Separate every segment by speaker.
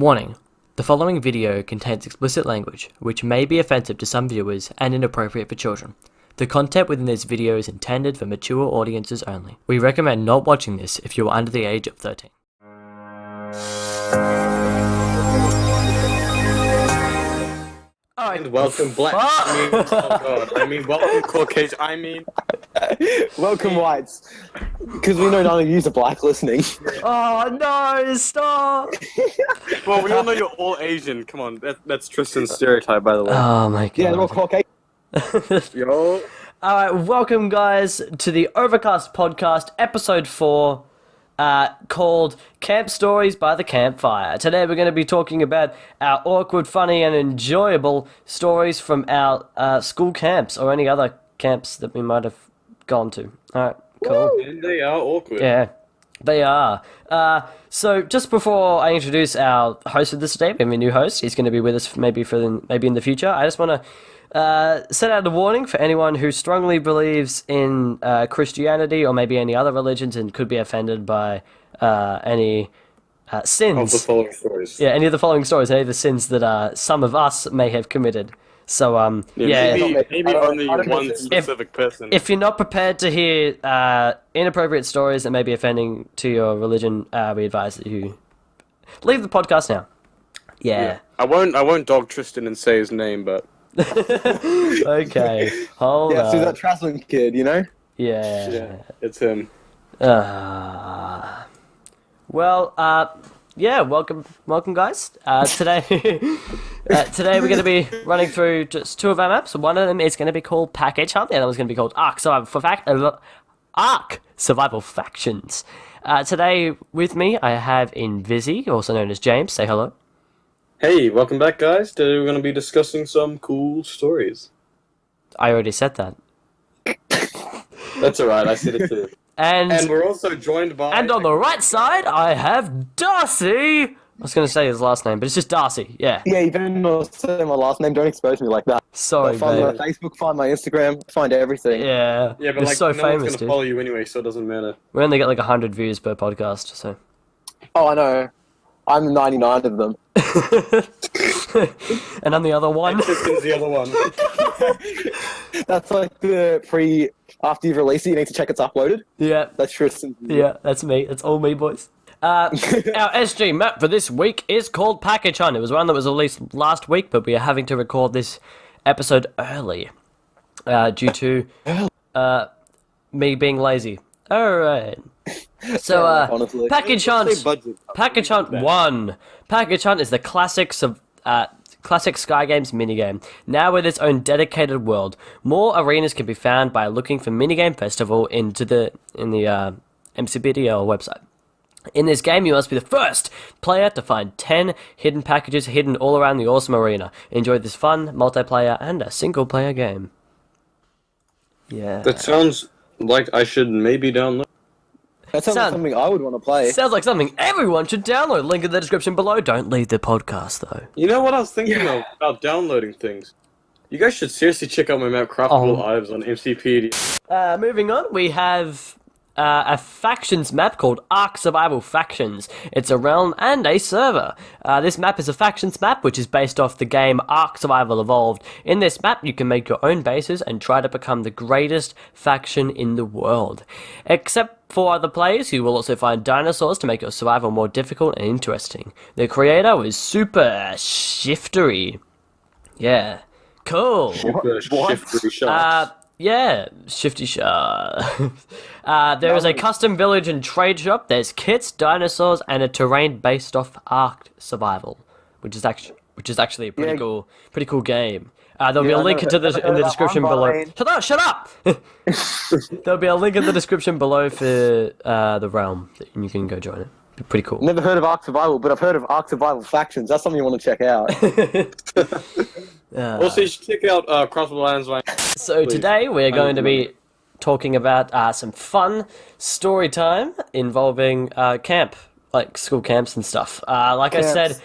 Speaker 1: Warning: the following video contains explicit language, which may be offensive to some viewers and inappropriate for children. The content within this video is intended for mature audiences only. We recommend not watching this if you are under the age of 13.
Speaker 2: And welcome black. Welcome Caucasian.
Speaker 3: Welcome whites. Because we know none of you are black listening.
Speaker 1: Oh no, stop!
Speaker 2: Well, we all know you're all Asian. Come on, that's Tristan's stereotype, by the way.
Speaker 1: Oh my god.
Speaker 3: Yeah, they're all Caucasian.
Speaker 2: Yo.
Speaker 1: Alright, welcome guys to the OverCast podcast, episode 4, called Camp Stories by the Campfire. Today we're going to be talking about our awkward, funny, and enjoyable stories from our school camps, or any other camps that we might have gone to. Alright, cool.
Speaker 2: And they are awkward.
Speaker 1: Yeah, they are. So just before I introduce our host of this day, we have a new host. He's going to be with us maybe in the future. I just want to set out a warning for anyone who strongly believes in Christianity or maybe any other religions and could be offended by any sins.
Speaker 2: Of the following stories.
Speaker 1: Yeah, any of the following stories, any of the sins that some of us may have committed. So,
Speaker 2: Maybe only one specific person.
Speaker 1: if you're not prepared to hear inappropriate stories that may be offending to your religion, we advise that you leave the podcast now. Yeah.
Speaker 2: I won't dog Tristan and say his name, but...
Speaker 1: Okay, hold
Speaker 3: Yeah,
Speaker 1: on.
Speaker 3: so that traveling kid, you know?
Speaker 1: Yeah,
Speaker 2: it's him.
Speaker 1: Welcome guys. Today we're going to be running through just 2 of our maps. One of them is going to be called Package Hunt, the other one's going to be called Ark Survival Factions. Today with me I have Invisi, also known as James. Say hello.
Speaker 2: Hey, welcome back, guys. Today we're going to be discussing some cool stories.
Speaker 1: I already said that.
Speaker 2: That's alright, I said it too.
Speaker 1: And
Speaker 2: we're also joined by...
Speaker 1: And on the right side, I have Darcy! I was going to say his last name, but it's just Darcy, yeah.
Speaker 3: Yeah, you better not say my last name. Don't expose me like that.
Speaker 1: Sorry,
Speaker 3: Find my
Speaker 1: babe.
Speaker 3: Facebook, find my Instagram, find everything.
Speaker 1: Yeah,
Speaker 2: Yeah, but
Speaker 1: you're
Speaker 2: like,
Speaker 1: so
Speaker 2: no
Speaker 1: famous,
Speaker 2: one's going to
Speaker 1: dude.
Speaker 2: follow you anyway, so it doesn't matter.
Speaker 1: We only get like 100 views per podcast, so...
Speaker 3: Oh, I know. I'm 99 of them.
Speaker 1: And I'm the other one.
Speaker 2: Tristan's the other one.
Speaker 3: That's like the after you've released it, you need to check it's uploaded.
Speaker 1: Yeah,
Speaker 3: That's Tristan.
Speaker 1: yeah, that's me. That's all me, boys. Our SG map for this week is called Package Hunt. It was one that was released last week, but we are having to record this episode early due to me being lazy. Alright. So,
Speaker 3: honestly.
Speaker 1: Package Hunt.
Speaker 2: Budget.
Speaker 1: Package Hunt 1. Package Hunt is the classic Sky Games minigame, now with its own dedicated world. More arenas can be found by looking for Minigame Festival in the MCBDL website. In this game, you must be the first player to find 10 hidden packages hidden all around the awesome arena. Enjoy this fun, multiplayer, and a single-player game. Yeah.
Speaker 2: That sounds like I should maybe download.
Speaker 3: That sounds like something I would want to play.
Speaker 1: Sounds like something everyone should download. Link in the description below. Don't leave the podcast, though.
Speaker 2: You know what I was thinking of about downloading things? You guys should seriously check out my map, Craftable Items, on MCP.
Speaker 1: Moving on, we have a factions map called Ark Survival Factions. It's a realm and a server. This map is a factions map, which is based off the game Ark Survival Evolved. In this map, you can make your own bases and try to become the greatest faction in the world. Except for other players, you will also find dinosaurs to make your survival more difficult and interesting. The creator was super shiftery. Yeah. Cool.
Speaker 2: Shifty shots.
Speaker 1: Yeah, Shifty Shah. There is a custom village and trade shop. There's kits, dinosaurs, and a terrain based off Ark Survival, which is actually a pretty cool game. There'll be a link in the description below. Shut up! There'll be a link in the description below for the realm, and you can go join it. Be pretty cool.
Speaker 3: Never heard of Ark Survival, but I've heard of Ark Survival Factions. That's something you want to check out.
Speaker 2: Also, you should check out Craftable Items.
Speaker 1: So today we're going to be talking about some fun story time involving camp, like school camps and stuff. Like I said,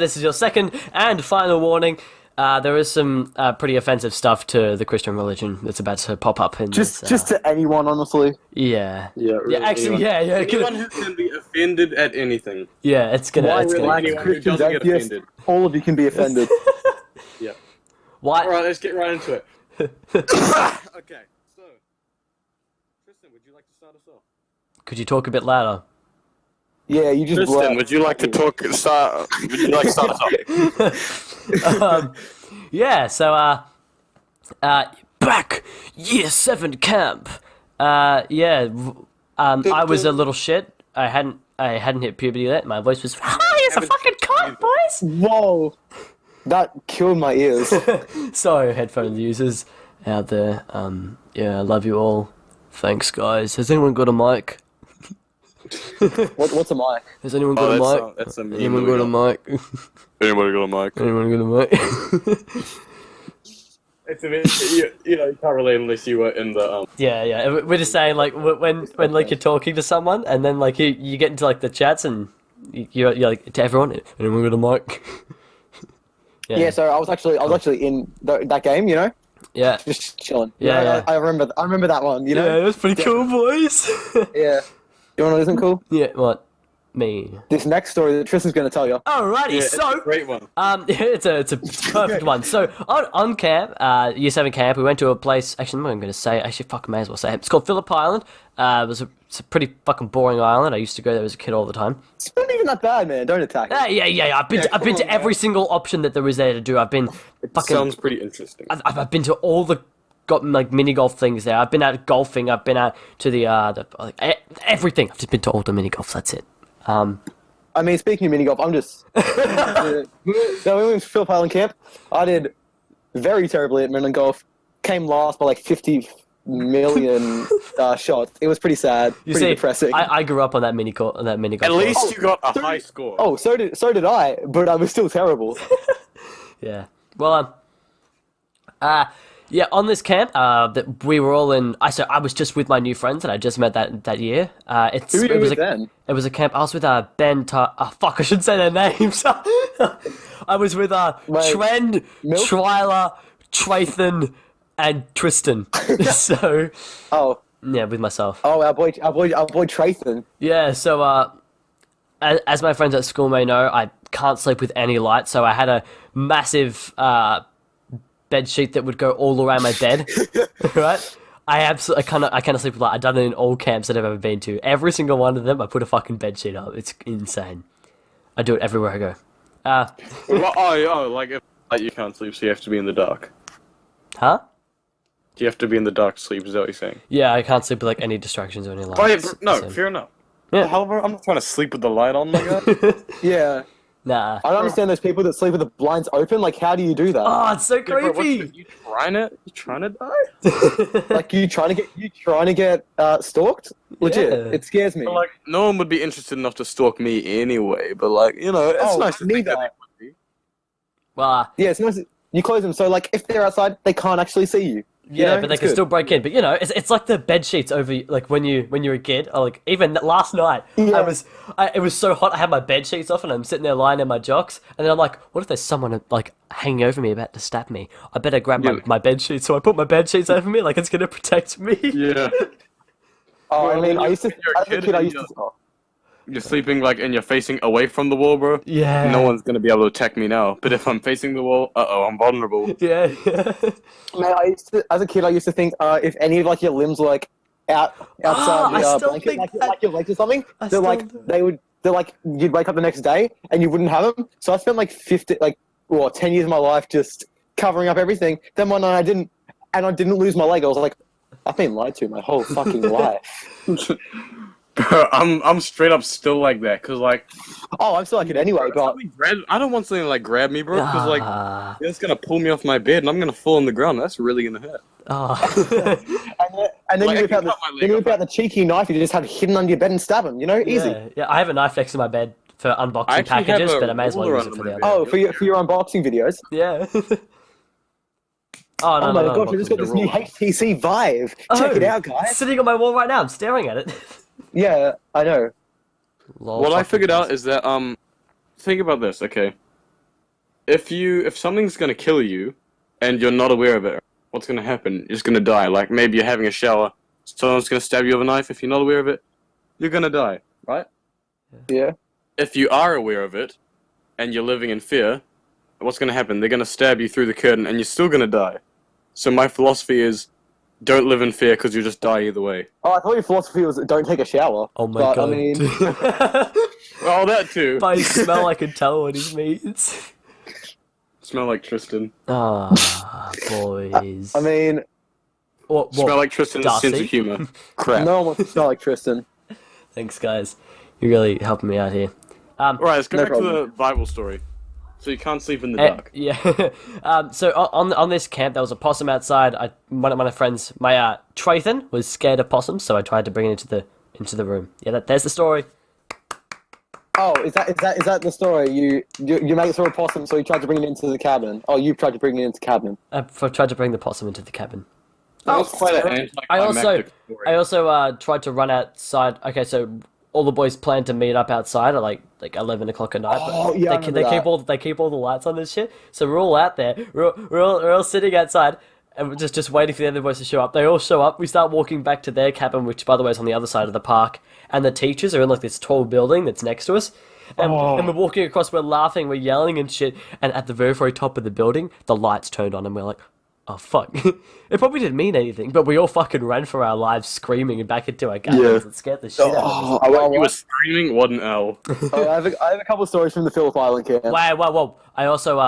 Speaker 1: this is your second and final warning. There is some pretty offensive stuff to the Christian religion that's about to pop up in
Speaker 3: Just
Speaker 1: this.
Speaker 3: just to anyone, honestly.
Speaker 1: Yeah.
Speaker 2: Yeah, really,
Speaker 1: Actually,
Speaker 2: anyone,
Speaker 1: yeah.
Speaker 2: anyone who can be offended at anything.
Speaker 1: Yeah, it's gonna.
Speaker 3: Why
Speaker 1: It's
Speaker 3: really?
Speaker 1: gonna.
Speaker 2: Anyone who
Speaker 3: Christians,
Speaker 2: doesn't get
Speaker 3: atheists,
Speaker 2: offended.
Speaker 3: all of you can be offended.
Speaker 2: Yeah.
Speaker 1: Why?
Speaker 2: All right, let's get right into it. Okay, so Tristan, would you like to start us off?
Speaker 1: Could you talk a bit louder?
Speaker 3: Yeah, you just.
Speaker 2: Tristan, would you like to start? Would you like to start us off?
Speaker 1: Yeah. So, back year 7 camp. Yeah. I was a little shit. I hadn't hit puberty yet. My voice was high as a fucking cock, boys.
Speaker 3: Whoa, that killed my ears.
Speaker 1: Sorry, headphone users out there. Yeah, I love you all. Thanks, guys. Has anyone got a mic?
Speaker 3: What's a mic?
Speaker 1: Has anyone got a mic?
Speaker 2: That's a meme
Speaker 1: Anyone
Speaker 2: that we
Speaker 1: got a mic?
Speaker 2: Anybody got a mic?
Speaker 1: Anyone got a mic?
Speaker 2: It's a bit, you know, you can't relate unless you were in the
Speaker 1: Yeah. We're just saying, like, when like you're talking to someone, and then like you get into like the chats, and you're like to everyone. Anyone got a mic?
Speaker 3: Yeah, so I was actually in that game, you know,
Speaker 1: Yeah.
Speaker 3: just chilling.
Speaker 1: Yeah,
Speaker 3: You know,
Speaker 1: yeah.
Speaker 3: I remember that one, you know.
Speaker 1: Yeah, it was pretty cool, boys.
Speaker 3: Yeah. You wanna listen cool?
Speaker 1: Yeah. What? Me.
Speaker 3: This next story that Tristan's gonna tell you.
Speaker 1: Alrighty.
Speaker 2: it's a
Speaker 1: So.
Speaker 2: great one.
Speaker 1: It's a perfect one. So on camp, year 7 camp, we went to a place. Actually, I'm not even going to say it. Actually, fucking may as well say it. It's called Phillip Island. It's a pretty fucking boring island. I used to go there as a kid all the time.
Speaker 3: It's not even that bad, man. Don't attack it.
Speaker 1: Yeah. I've been to every single option that there is there to do. I've been fucking.
Speaker 2: Sounds pretty interesting.
Speaker 1: I've been to all the got like mini golf things there. I've been out golfing. I've been out to the everything. I've just been to all the mini golfs. That's it.
Speaker 3: I mean, speaking of mini golf, I'm just. No, we went to Phillip Island camp. I did very terribly at mini golf. Came last by like 50 million shots. It was pretty sad.
Speaker 1: You
Speaker 3: Pretty
Speaker 1: see,
Speaker 3: depressing.
Speaker 1: I grew up on that mini golf.
Speaker 2: At
Speaker 1: course.
Speaker 2: least you got a high score.
Speaker 3: Oh, so did I, but I was still terrible.
Speaker 1: Yeah. Well, yeah, on this camp, that we were all in. I was just with my new friends that I just met that year.
Speaker 3: Who were you
Speaker 1: it was
Speaker 3: with then?
Speaker 1: It was a camp. I was with Ben. Fuck, I shouldn't say their names. I was with Trend,
Speaker 3: Milk?
Speaker 1: Twyla, Trathan, and Tristan. So
Speaker 3: Oh,
Speaker 1: yeah, with myself.
Speaker 3: our boy Trathan.
Speaker 1: Yeah. So as my friends at school may know, I can't sleep with any light. So I had a massive bed sheet that would go all around my bed, right? I cannot sleep with light. I've done it in all camps that I've ever been to. Every single one of them, I put a fucking bed sheet up. It's insane. I do it everywhere I go.
Speaker 2: Like if you can't sleep, so you have to be in the dark.
Speaker 1: Huh?
Speaker 2: You have to be in the dark to sleep. Is that what you're saying?
Speaker 1: Yeah, I can't sleep with like any distractions or any lights.
Speaker 2: Oh yeah, no,
Speaker 1: So-
Speaker 2: fair enough.
Speaker 1: Yeah.
Speaker 2: Hell, bro, I'm not trying to sleep with the light on like that.
Speaker 3: Yeah.
Speaker 1: Nah.
Speaker 3: I don't understand those people that sleep with the blinds open. Like, how do you do that?
Speaker 1: Oh, it's so
Speaker 2: Bro, what's
Speaker 1: creepy.
Speaker 2: the- you trying to die?
Speaker 3: Like, you trying to get stalked? Legit.
Speaker 1: Yeah.
Speaker 3: It scares me.
Speaker 2: Like, no one would be interested enough to stalk me anyway. But like, you know, it's
Speaker 3: Oh,
Speaker 2: nice to think that
Speaker 3: neither.
Speaker 2: they would be.
Speaker 1: Well,
Speaker 3: Yeah, it's nice. You close them, so like if they're outside, they can't actually see you. You
Speaker 1: yeah,
Speaker 3: know?
Speaker 1: but they
Speaker 3: It's
Speaker 1: can
Speaker 3: good.
Speaker 1: still break in. But you know, it's like the bed sheets over like when you're a kid. Or like even last night,
Speaker 3: Yeah.
Speaker 1: it was so hot. I had my bed sheets off and I'm sitting there lying in my jocks, and then I'm like, what if there's someone like hanging over me about to stab me? I better grab
Speaker 2: Yeah.
Speaker 1: my bed sheets. So I put my bed sheets over me, like it's gonna protect me.
Speaker 2: Yeah.
Speaker 3: Oh, I
Speaker 2: Well,
Speaker 3: mean,
Speaker 2: when
Speaker 3: I used to.
Speaker 2: you're a
Speaker 3: As a
Speaker 2: kid
Speaker 3: kid, I
Speaker 2: and
Speaker 3: used to.
Speaker 2: You're sleeping like, and you're facing away from the wall, bro.
Speaker 1: Yeah.
Speaker 2: No one's gonna be able to attack me now. But if I'm facing the wall, I'm vulnerable.
Speaker 1: Yeah.
Speaker 3: Man, as a kid, I used to think if any of like your limbs were like outside
Speaker 1: I
Speaker 3: the
Speaker 1: still
Speaker 3: blanket,
Speaker 1: think that-
Speaker 3: like your legs or something,
Speaker 1: I
Speaker 3: they're
Speaker 1: still
Speaker 3: like
Speaker 1: do.
Speaker 3: they're like you'd wake up the next day and you wouldn't have them. So I spent like 10 years of my life just covering up everything. Then one night I didn't lose my leg. I was like, I've been lied to my whole fucking life.
Speaker 2: Bro, I'm straight up still like that, cause like,
Speaker 3: Oh, I'm still like it anyway, but
Speaker 2: I don't want something to like grab me, bro, cause like
Speaker 1: Ah.
Speaker 2: it's gonna pull me off my bed and I'm gonna fall on the ground. That's really gonna hurt.
Speaker 1: Oh.
Speaker 3: and then
Speaker 2: Like, I
Speaker 3: you whip
Speaker 2: can
Speaker 3: out
Speaker 2: cut my leg
Speaker 3: then you whip
Speaker 2: off.
Speaker 3: out the cheeky knife you just had hidden under your bed and stab him. You know, easy.
Speaker 1: Yeah, I have a knife next to my bed for
Speaker 2: I
Speaker 1: unboxing
Speaker 2: actually have
Speaker 1: packages,
Speaker 2: a
Speaker 1: but I may as well
Speaker 2: ruler
Speaker 1: use it
Speaker 2: under
Speaker 1: for
Speaker 2: my
Speaker 1: the
Speaker 2: bed.
Speaker 1: other.
Speaker 3: Oh, for your unboxing videos.
Speaker 1: Yeah. Oh, no,
Speaker 3: Oh
Speaker 1: no,
Speaker 3: my
Speaker 1: no,
Speaker 3: gosh, I just got
Speaker 2: the
Speaker 3: this new
Speaker 2: roller.
Speaker 3: HTC Vive. Check it out, guys.
Speaker 1: Sitting on my wall right now, I'm staring at it.
Speaker 3: Yeah, I know.
Speaker 1: Lol,
Speaker 2: What I
Speaker 1: fucking
Speaker 2: figured out
Speaker 1: Christ.
Speaker 2: is that think about this, okay? if something's gonna kill you, and you're not aware of it, what's gonna happen? You're just gonna die. Like maybe you're having a shower, someone's gonna stab you with a knife. If you're not aware of it, you're gonna die, right?
Speaker 3: Yeah.
Speaker 2: If you are aware of it, and you're living in fear, what's gonna happen? They're gonna stab you through the curtain, and you're still gonna die. So my philosophy is, don't live in fear because you'll just die either way.
Speaker 3: Oh, I thought your philosophy was don't take a shower.
Speaker 1: Oh my
Speaker 3: but,
Speaker 1: god.
Speaker 3: I mean,
Speaker 2: Oh, that too.
Speaker 1: By his smell, I can tell what he means.
Speaker 2: Smell like Tristan.
Speaker 1: Ah, boys.
Speaker 3: I mean,
Speaker 1: What,
Speaker 2: Smell like Tristan's
Speaker 1: Darcy?
Speaker 2: sense of humor. Crap.
Speaker 3: no one wants to smell like Tristan.
Speaker 1: Thanks, guys. You're really helping me out here.
Speaker 2: Alright, let's go
Speaker 3: No
Speaker 2: back
Speaker 3: problem.
Speaker 2: to the Bible story. So you can't sleep in the dark.
Speaker 1: Yeah. So on this camp, there was a possum outside. One of my friends, my Trathan, was scared of possums, so I tried to bring it into the room. Yeah, there's the story.
Speaker 3: Oh, is that the story? You made it through a possum, so you tried to bring it into the cabin. Oh, you tried to bring it into the cabin.
Speaker 1: I tried to bring the possum into the cabin.
Speaker 2: That was quite an anticlimactic story.
Speaker 1: I also tried to run outside. Okay, so all the boys planned to meet up outside at like 11 o'clock at night.
Speaker 3: Oh,
Speaker 1: but
Speaker 3: yeah, I
Speaker 1: they
Speaker 3: remember that.
Speaker 1: keep all the lights on this shit. So we're all out there. We're all sitting outside and we're just waiting for the other boys to show up. They all show up. We start walking back to their cabin, which by the way is on the other side of the park. And the teachers are in like this tall building that's next to us. And we're walking across. We're laughing. We're yelling and shit. And at the very top of the building, the lights turned on, and we're like, oh fuck. It probably didn't mean anything, but we all fucking ran for our lives screaming and back into our cabins and scared the shit out of us.
Speaker 2: Oh, you were screaming? What an L.
Speaker 3: Oh, I have a couple of stories from the Phillip Island camp.
Speaker 1: Whoa. I also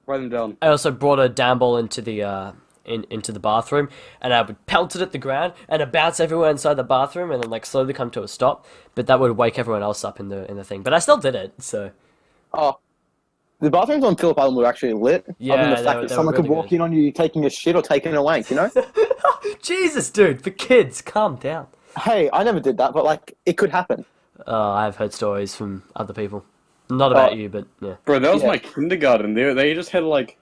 Speaker 2: Write them down.
Speaker 1: brought a down ball into the into the bathroom, and I would pelt it at the ground, and it bounced everywhere inside the bathroom, and then like slowly come to a stop. But that would wake everyone else up in the thing. But I still did it. So
Speaker 3: Oh, the bathrooms on Phillip Island were actually lit.
Speaker 1: Yeah,
Speaker 3: other than the
Speaker 1: they
Speaker 3: fact
Speaker 1: were
Speaker 3: that someone could
Speaker 1: really
Speaker 3: walk
Speaker 1: good.
Speaker 3: in on you taking a shit or taking a wank, you know?
Speaker 1: Jesus, dude, for kids, calm down.
Speaker 3: Hey, I never did that, but like, it could happen.
Speaker 1: I've heard stories from other people, not about you, but yeah.
Speaker 2: Bro, that was
Speaker 3: Yeah.
Speaker 2: my kindergarten. They just had like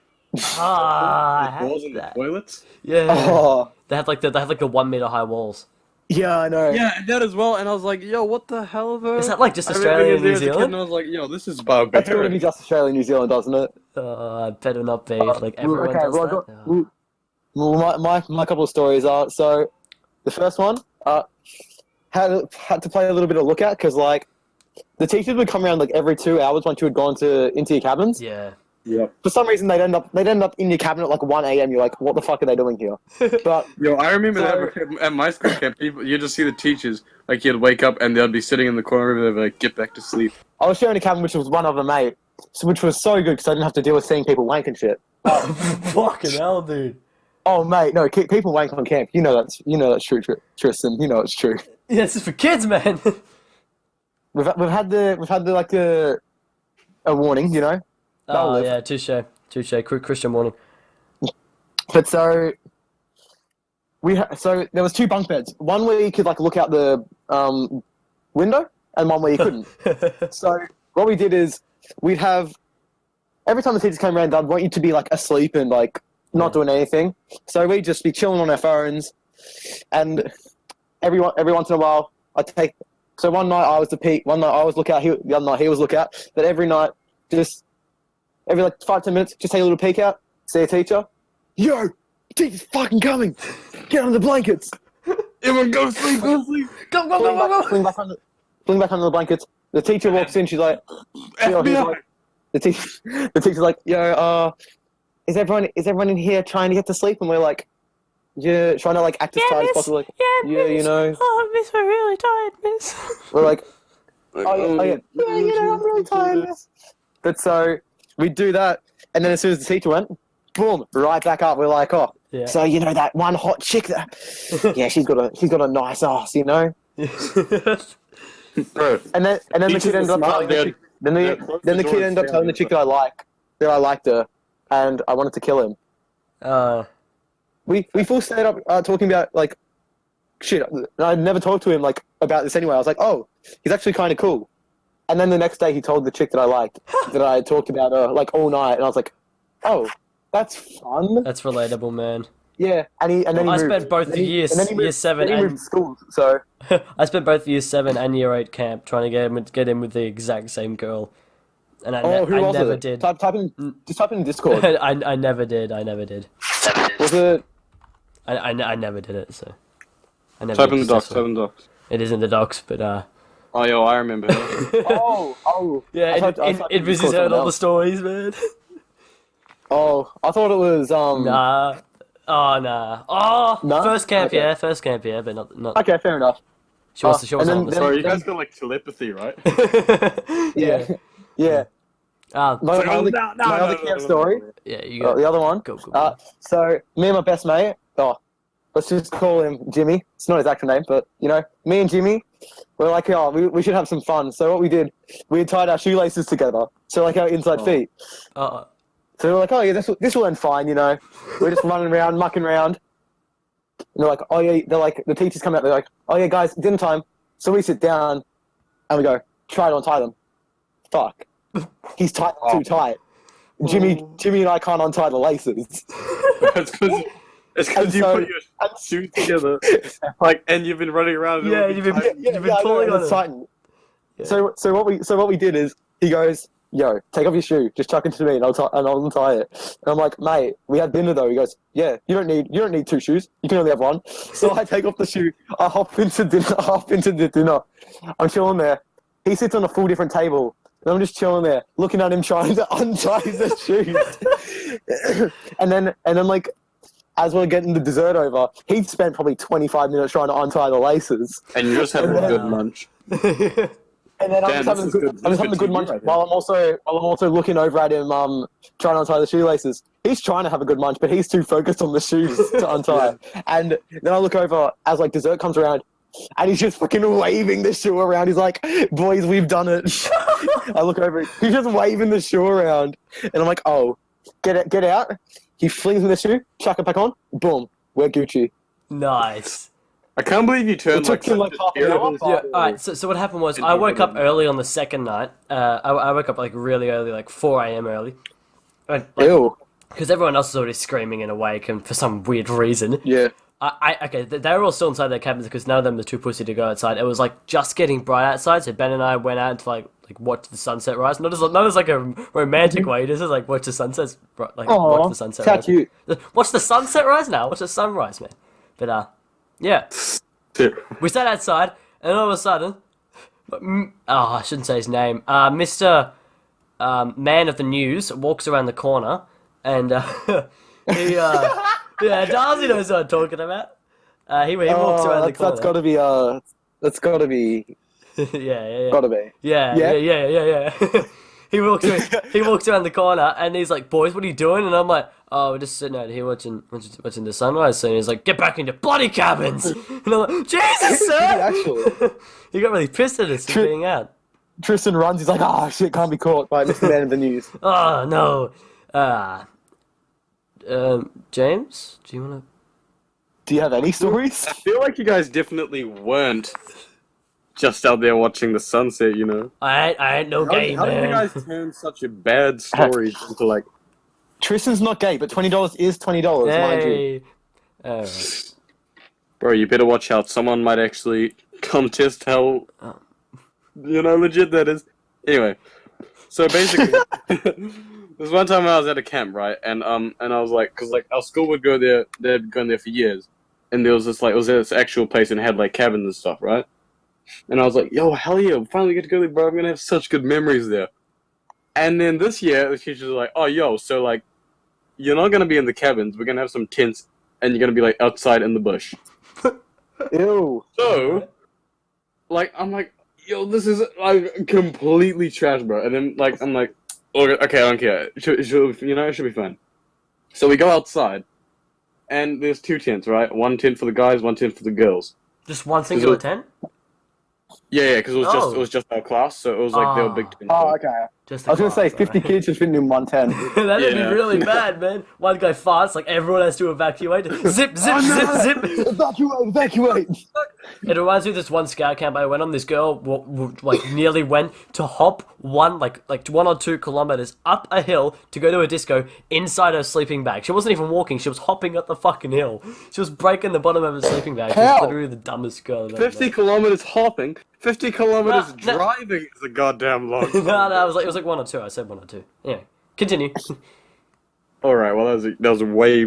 Speaker 1: I
Speaker 2: walls
Speaker 1: had
Speaker 2: in the
Speaker 1: that.
Speaker 2: toilets.
Speaker 1: Yeah.
Speaker 3: Oh,
Speaker 1: They have like the 1 meter high walls.
Speaker 3: yeah, I know.
Speaker 2: Yeah, that as well. And I was like, yo, what the hell, bro?
Speaker 1: Is that like just
Speaker 2: I remember
Speaker 1: Australia and
Speaker 2: being
Speaker 1: New
Speaker 2: there as a kid,
Speaker 1: Zealand?
Speaker 2: and I was like, yo, this is
Speaker 3: That's going to be
Speaker 2: barbaric.
Speaker 3: just Australia and New Zealand, doesn't it?
Speaker 1: I better not be. Like everyone
Speaker 3: okay,
Speaker 1: does
Speaker 3: well, I
Speaker 1: that.
Speaker 3: got, well, my couple of stories are, so, the first one, had to play a little bit of lookout, because, like, the teachers would come around, like, every 2 hours once you had gone into your cabins.
Speaker 1: Yeah.
Speaker 2: Yep.
Speaker 3: For some reason, they'd end up in your cabinet at, like, 1 a.m. You're like, what the fuck are they doing here? But,
Speaker 2: Yo, I remember
Speaker 3: So-
Speaker 2: that because at my school camp, you just see the teachers, like, you'd wake up and they'd be sitting in the corner and they'd be like, get back to sleep.
Speaker 3: I was sharing a cabin which was one of a mate, which was so good, because I didn't have to deal with seeing people wank and shit.
Speaker 1: Fucking hell, dude.
Speaker 3: Oh, mate, no, people wank on camp. You know that's true, Tristan. You know it's true.
Speaker 1: Yeah, this is for kids, man.
Speaker 3: We've had the a warning, you know. That'll
Speaker 1: Oh
Speaker 3: live.
Speaker 1: yeah, touche. Christian morning.
Speaker 3: But so so there was 2 bunk beds. One where you could like look out the window, and one where you couldn't. So what we did is we'd have every time the teachers came around, they'd want you to be like asleep and like not doing anything. So we'd just be chilling on our phones, and every once in a while I'd take. So one night I was the peak. One night I was lookout. The other night he was lookout. But every night, just every like 5-10 minutes, just take a little peek out, see a teacher. Yo, teacher's fucking coming. Get under the blankets.
Speaker 2: Everyone go sleep, go sleep.
Speaker 1: Go.
Speaker 3: Fling back under the blankets. The teacher walks in. She's like,
Speaker 2: FBI.
Speaker 3: the teacher's like, yo, is everyone in here trying to get to sleep? And we're like, yeah, trying to like act as tired as possible. Like, yeah, you know.
Speaker 1: Oh, miss, we're really tired, miss.
Speaker 3: We're like, oh yeah, you know, I'm really tired. Miss. But so we do that, and then as soon as the teacher went, boom, right back up. We're like, oh,
Speaker 1: Yeah.
Speaker 3: so you know that one hot chick that, yeah, she's got a nice ass, you know.
Speaker 2: Bro,
Speaker 3: And then the
Speaker 2: Teachers
Speaker 3: kid ended
Speaker 2: are
Speaker 3: up
Speaker 2: smart,
Speaker 3: telling the
Speaker 2: they're-
Speaker 3: chick, then
Speaker 2: they're
Speaker 3: the
Speaker 2: close
Speaker 3: then the
Speaker 2: the
Speaker 3: kid
Speaker 2: door
Speaker 3: ended up
Speaker 2: and
Speaker 3: telling the chick that I liked her, and I wanted to kill him. We full stayed up talking about like shit. I'd never talked to him like about this anyway. I was like, oh, he's actually kind of cool. And then the next day he told the chick that I liked that I had talked about her like all night, and I was like, oh, that's fun.
Speaker 1: That's relatable, man.
Speaker 3: Yeah, and then he
Speaker 1: I
Speaker 3: moved.
Speaker 1: spent both
Speaker 3: And then he-
Speaker 1: years,
Speaker 3: and then he moved-
Speaker 1: year 7
Speaker 3: then he
Speaker 1: and
Speaker 3: moved schools. So
Speaker 1: I spent both year 7 and year 8 camp trying to get in with the exact same girl. and I
Speaker 3: who was
Speaker 1: never
Speaker 3: it?
Speaker 1: did.
Speaker 3: Just type in Discord.
Speaker 1: I never did.
Speaker 3: Was it?
Speaker 1: I never did it. So I never.
Speaker 2: Type
Speaker 1: did
Speaker 2: in the docs.
Speaker 1: successfully.
Speaker 2: Type in the docs.
Speaker 1: It is in the docs, but
Speaker 2: Oh, yo, I remember her.
Speaker 3: Oh.
Speaker 1: yeah,
Speaker 3: I typed in
Speaker 1: it was
Speaker 3: Discord
Speaker 1: heard all
Speaker 3: someone
Speaker 1: the
Speaker 3: else.
Speaker 1: stories, man.
Speaker 3: Oh, I thought it was
Speaker 1: Nah. Oh nah. Oh,
Speaker 3: No?
Speaker 1: first camp,
Speaker 3: Okay.
Speaker 1: yeah, but not.
Speaker 3: Okay, fair enough.
Speaker 1: She wants
Speaker 3: and then-
Speaker 1: on the
Speaker 3: then-
Speaker 2: Sorry, you guys got like telepathy, right?
Speaker 1: yeah.
Speaker 3: Yeah.
Speaker 1: Ah,
Speaker 3: My other camp story.
Speaker 1: yeah, you got
Speaker 3: The other one.
Speaker 1: go.
Speaker 3: So me and my best mate. Let's just call him Jimmy. It's not his actual name, but me and Jimmy, we're like, we should have some fun. So what we did, we had tied our shoelaces together, so like our inside feet. So we're like, this will end fine, We're just running around, mucking around. And they're like, the teachers come out, they're like, guys, dinner time. So we sit down, and we go, try to untie them. Fuck. He's tight too tight. Jimmy and I can't untie the laces.
Speaker 2: It's because you put your shoes together, and you've been running around.
Speaker 1: Yeah, you've been pulling on it.
Speaker 3: Tightened. Yeah. So what we did is he goes, yo, take off your shoe, just chuck it to me, and I'll untie it. And I'm like, mate, we had dinner though. He goes, yeah, you don't need two shoes. You can only have one. So I take off the shoe. I hop into the dinner. I'm chilling there. He sits on a full different table. And I'm just chilling there, looking at him trying to untie the shoes. and then like, as we're getting the dessert over, he'd spent probably 25 minutes trying to untie the laces.
Speaker 2: And you're just having a good lunch.
Speaker 3: And then I'm just having a good munch while I'm also looking over at him, trying to untie the shoelaces. He's trying to have a good munch, but he's too focused on the shoes to untie. And then I look over as like dessert comes around, and he's just fucking waving the shoe around. He's like, boys, we've done it. I look over, he's just waving the shoe around. And I'm like, oh, get out. He flings me the shoe, chuck it back on, boom, we're Gucci.
Speaker 1: Nice.
Speaker 2: I can't believe you turned
Speaker 3: It took him like half an hour.
Speaker 1: Yeah, alright, so what happened was, I woke up early on the second night. I woke up like really early, like 4 a.m. early.
Speaker 3: Ew.
Speaker 1: Because everyone else is already screaming and awake, and for some weird reason.
Speaker 3: Yeah.
Speaker 1: They were all still inside their cabins because none of them was too pussy to go outside. It was like just getting bright outside, so Ben and I went out to like watch the sunset rise. Not as like a romantic way, just as like watch the sunset, watch the sunset rise.
Speaker 3: Cute.
Speaker 1: Watch the sunset rise now. Watch the sunrise, man. But yeah, we sat outside, and all of a sudden, I shouldn't say his name. Mr. Man of the News walks around the corner, and he yeah, Darcy knows what I'm talking about. He walks around the corner.
Speaker 3: That's gotta be.
Speaker 1: yeah.
Speaker 3: Gotta be.
Speaker 1: Yeah. He walks around the corner, and he's like, "Boys, what are you doing?" And I'm like, "Oh, we're just sitting out here watching the sunrise." And he's like, "Get back into bloody cabins!" And I'm like, "Jesus, sir!"
Speaker 3: Actually,
Speaker 1: He got really pissed at us for being out.
Speaker 3: Tristan runs. He's like, "Oh shit, can't be caught by Mr. Man of the News."
Speaker 1: Oh no. James, do you want to?
Speaker 3: Do you have any stories?
Speaker 2: I feel like you guys definitely weren't just out there watching the sunset,
Speaker 1: I ain't no gay,
Speaker 2: How did you
Speaker 1: man.
Speaker 2: guys turn such a bad story into like...
Speaker 3: Tristan's not gay, but $20 is $20, mind you.
Speaker 1: Hey. Alright.
Speaker 2: Bro, you better watch out. Someone might actually come test how, legit that is. Anyway, so basically, there's one time I was at a camp, right? And I was like, because like our school would go there, they'd gone there for years, and there was this actual place and had like cabins and stuff, right? And I was like, yo, hell yeah, we finally get to go there, bro. I'm gonna have such good memories there. And then this year, the teachers were like, oh, yo, so like, you're not gonna be in the cabins. We're gonna have some tents, and you're gonna be like outside in the bush.
Speaker 3: Ew.
Speaker 2: So, like, I'm like, yo, this is like completely trash, bro. And then like, I'm like, okay, I don't care. It should be fun. So we go outside, and there's two tents, right? One tent for the guys, one tent for the girls.
Speaker 1: Just one singular tent?
Speaker 2: Yeah, because it was just our class, so it was like they were big tents.
Speaker 3: Oh, okay.
Speaker 1: Just
Speaker 3: I was going to say,
Speaker 1: class,
Speaker 3: 50 kids just fitting in one tent.
Speaker 1: That'd be
Speaker 2: Yeah.
Speaker 1: really bad, man. One guy farts, like everyone has to evacuate. Zip, zip, zip, zip.
Speaker 3: Evacuate!
Speaker 1: It reminds me of this one scout camp I went on. This girl like nearly went to hop like 1 or 2 kilometers up a hill to go to a disco inside her sleeping bag. She wasn't even walking; she was hopping up the fucking hill. She was breaking the bottom of her sleeping bag. She was
Speaker 3: How?
Speaker 1: literally the dumbest girl I've ever
Speaker 2: 50
Speaker 1: met.
Speaker 2: kilometers hopping, 50 kilometers
Speaker 1: No.
Speaker 2: driving is a goddamn long
Speaker 1: No,
Speaker 2: time.
Speaker 1: it was like 1 or 2. I said 1 or 2. Anyway, continue.
Speaker 2: Alright, well, that was way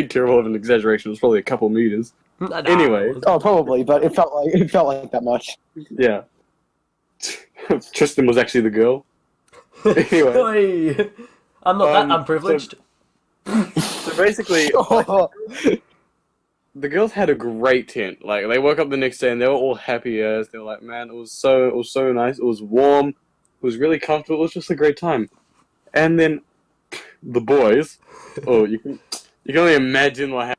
Speaker 2: terrible of an exaggeration. It was probably a couple meters.
Speaker 1: Nah,
Speaker 2: Anyway.
Speaker 3: Oh, probably, but it felt like that much.
Speaker 2: Yeah. Tristan was actually the girl. Anyway,
Speaker 1: Oi. I'm not that unprivileged.
Speaker 2: so basically, the girls had a great tent. Like, they woke up the next day and they were all happy as. They were like, man, it was so nice. It was warm. It was really comfortable. It was just a great time. And then the boys, you can only imagine what happened.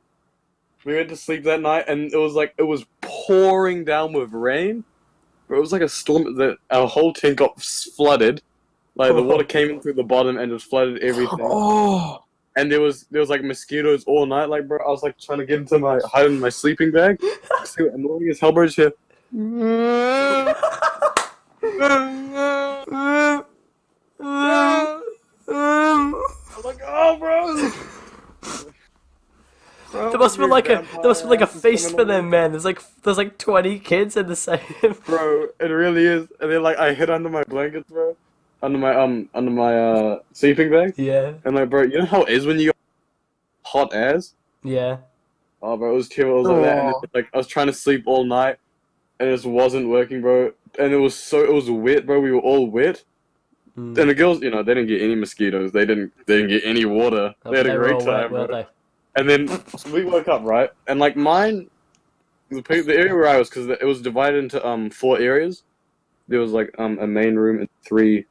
Speaker 2: We went to sleep that night and it was pouring down with rain. But it was like a storm that our whole tent got flooded. Like, the water came in through the bottom and just flooded everything.
Speaker 3: Oh,
Speaker 2: And there was like mosquitoes all night. Like, bro, I was like trying to get into hide in my sleeping bag. See what annoying as hell, bro, here. I'm like, oh, bro. Bro,
Speaker 1: There must be like a
Speaker 2: vampire
Speaker 1: feast for
Speaker 2: coming
Speaker 1: them,
Speaker 2: on.
Speaker 1: man. There's like 20 kids in the same.
Speaker 2: Bro, it really is. And then like I hid under my blankets, bro. Under my sleeping bag.
Speaker 1: Yeah,
Speaker 2: And like, bro, you know how it is when you got hot ass?
Speaker 1: yeah.
Speaker 2: Oh, bro, it was terrible. It was like that, and
Speaker 3: Aw.
Speaker 2: it, like I was trying to sleep all night, and it just wasn't working, bro. And it was wet, bro. We were all wet,
Speaker 1: Mm.
Speaker 2: and the girls, they didn't get any mosquitoes. They didn't get any water.
Speaker 1: Oh,
Speaker 2: They had a
Speaker 1: were
Speaker 2: great
Speaker 1: all wet,
Speaker 2: time,
Speaker 1: weren't
Speaker 2: bro.
Speaker 1: they?
Speaker 2: And then we woke up, right? And like the area where I was, because it was divided into 4 areas. There was like a main room and three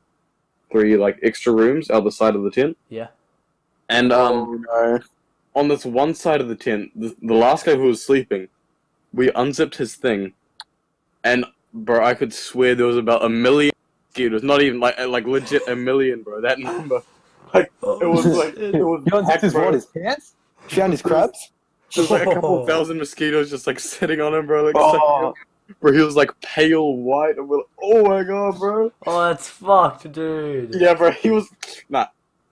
Speaker 2: like extra rooms out the side of the tent.
Speaker 1: Yeah.
Speaker 2: And
Speaker 3: no.
Speaker 2: on this one side of the tent, the last guy who was sleeping, we unzipped his thing, and bro, I could swear there was about 1 million mosquitoes. Not even like legit 1 million, bro. That number, like it was like it was.
Speaker 3: You unzipped his
Speaker 2: bro.
Speaker 3: what? His pants? Found his crabs?
Speaker 2: There's like a couple thousand mosquitoes just like sitting on him, bro. Like,
Speaker 3: Oh.
Speaker 2: bro, he was like pale white, and we're like, oh my god, bro.
Speaker 1: Oh, that's fucked, dude.
Speaker 2: Yeah, bro, he was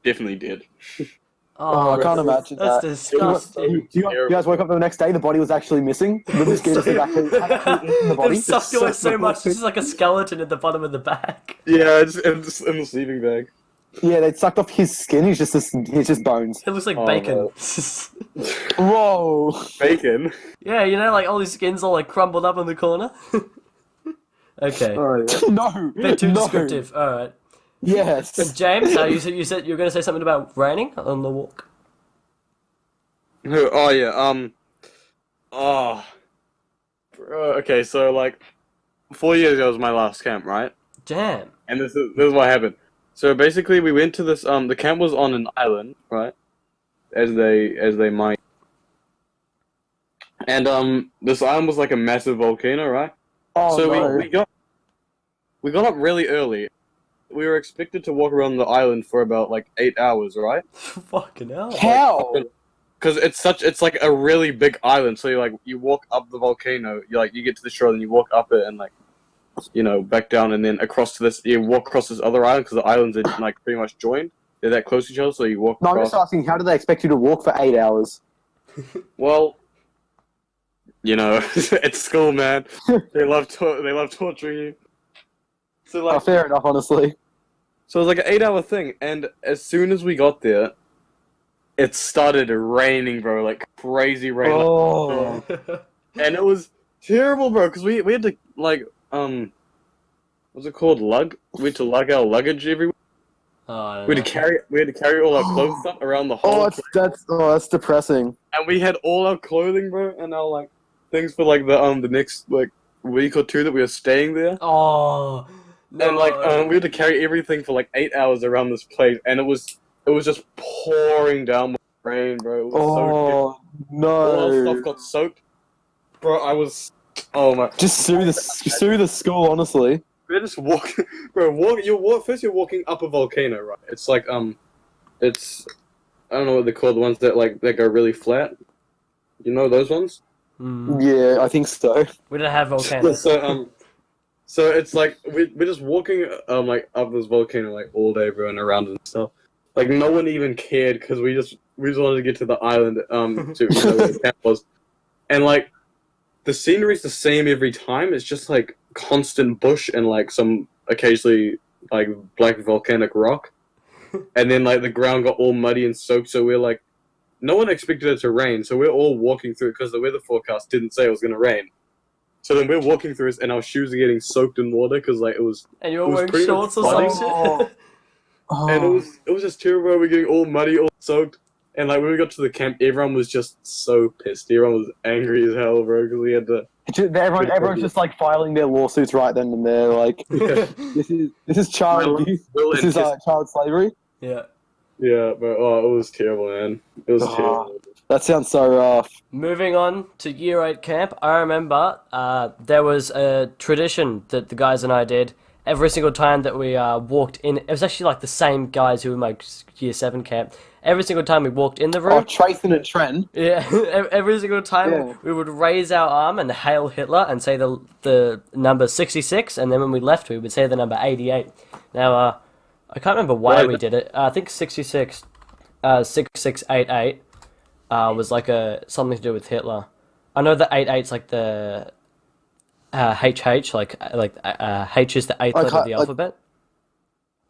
Speaker 2: definitely dead.
Speaker 3: Oh, I can't imagine
Speaker 1: That's
Speaker 3: that.
Speaker 1: disgusting.
Speaker 3: You guys woke up the next day, the body was actually missing. The mosquitoes had actually eaten the body.
Speaker 1: They've sucked away so much. It's just like a skeleton at the bottom of the bag.
Speaker 2: Yeah, just in the sleeping bag.
Speaker 3: Yeah, they sucked off his skin. He's just bones.
Speaker 1: It looks like
Speaker 2: Oh,
Speaker 1: bacon.
Speaker 3: Whoa.
Speaker 2: Bacon.
Speaker 1: Yeah, like all his skin's all like crumbled up in the corner. Okay.
Speaker 3: No.
Speaker 1: Bit too
Speaker 3: no.
Speaker 1: descriptive. Alright.
Speaker 3: Yes.
Speaker 1: James, you said you were going to say something about raining on the walk.
Speaker 2: Oh yeah. Oh. Bro, okay, so like 4 years ago was my last camp, right?
Speaker 1: Damn.
Speaker 2: And this is what happened. So basically, we went to this. The camp was on an island, right? As they might. And this island was like a massive volcano, right?
Speaker 3: Oh,
Speaker 2: So
Speaker 3: no.
Speaker 2: we got up really early. We were expected to walk around the island for about like 8 hours, right?
Speaker 1: Fucking hell.
Speaker 3: How?
Speaker 2: Because it's like a really big island. So you walk up the volcano. You get to the shore, then you walk up it and like, back down, and then you walk across this other island because the islands are like pretty much joined. They're that close to each other, so you walk
Speaker 3: No, I'm
Speaker 2: across.
Speaker 3: just asking, how do they expect you to walk for 8 hours?
Speaker 2: Well, it's school, man. They love torturing you. So
Speaker 3: Oh,
Speaker 2: like,
Speaker 3: fair enough, honestly.
Speaker 2: so it was like an 8-hour thing, and as soon as we got there, it started raining, bro, like crazy rain.
Speaker 3: Oh.
Speaker 2: And it was terrible, bro, because we had to like what's it called? We had to lug our luggage everywhere.
Speaker 1: Oh,
Speaker 2: We had to carry all our clothes up around the whole.
Speaker 3: That's depressing.
Speaker 2: And we had all our clothing, bro, and our like things for like the next like week or 2 that we were staying there.
Speaker 1: Oh. No.
Speaker 2: And like we had to carry everything for like 8 hours around this place, and it was just pouring down with rain, bro. It was so
Speaker 3: Oh,
Speaker 2: shit. All our stuff
Speaker 3: no.
Speaker 2: got soaked, bro. Oh my.
Speaker 3: Just sue the school, honestly.
Speaker 2: We're just walking, bro. First, you're walking up a volcano, right? It's like it's I don't know what they're called. The ones that go really flat. You know those ones?
Speaker 3: Yeah, I think so.
Speaker 1: We didn't have volcanoes.
Speaker 2: So it's like we're just walking like up this volcano like all day, bro, and around and stuff. Like no one even cared because we just wanted to get to the island to where the camp was, and like the scenery's the same every time. It's just like constant bush and like some occasionally like black volcanic rock, and then like the ground got all muddy and soaked. So we're like, no one expected it to rain, so we're all walking through because the weather forecast didn't say it was gonna rain. So then we're walking through this, and our shoes are getting soaked in water because like it was.
Speaker 1: And you were
Speaker 2: it was
Speaker 1: wearing
Speaker 2: pretty much
Speaker 1: shorts or
Speaker 2: flooding.
Speaker 1: some shit?
Speaker 2: And it was just terrible. We're getting all muddy, all soaked, and like when we got to the camp, everyone was just so pissed. Everyone was angry as hell, bro, because we had to.
Speaker 3: Everyone's just like filing their lawsuits right then and there. Like,
Speaker 2: Yeah,
Speaker 3: this is child abuse. This is child slavery.
Speaker 1: Yeah.
Speaker 2: yeah, but it was terrible, man. It was terrible.
Speaker 3: That sounds so rough.
Speaker 1: Moving on to Year 8 camp, I remember there was a tradition that the guys and I did every single time that we walked in. It was actually like the same guys who were in my Year 7 camp. Every single time we walked in the room...
Speaker 3: Oh, Trace and Trent.
Speaker 1: Yeah, every single time we would raise our arm and hail Hitler and say the number 66, and then when we left we would say the number 88. Now, I can't remember why we did it. I think 66, 6688 was like something to do with Hitler. I know that 88's like the HH, like H is the eighth letter of the alphabet.